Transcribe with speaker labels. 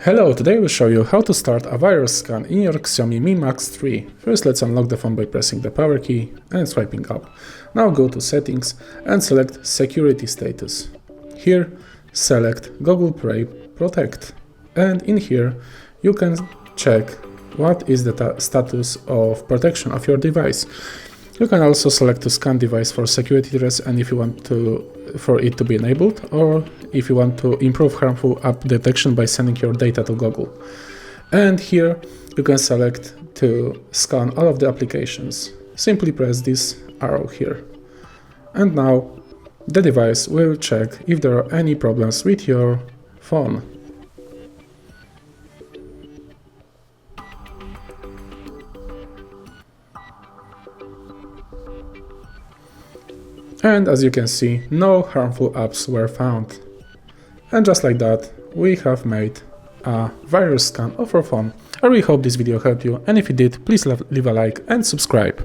Speaker 1: Hello, today we'll show you how to start a virus scan in your Xiaomi Mi Max 3. First, let's unlock the phone by pressing the power key and swiping up. Now go to Settings and select Security Status. Here, select Google Play Protect. And in here, you can check what is the status of protection of your device. You can also select to scan device for security threats and if you want for it to be enabled, or if you want to improve harmful app detection by sending your data to Google. And here you can select to scan all of the applications. Simply press this arrow here. And now the device will check if there are any problems with your phone. And as you can see, no harmful apps were found. And just like that, we have made a virus scan of our phone. I really hope this video helped you, and if it did, please leave a like and subscribe.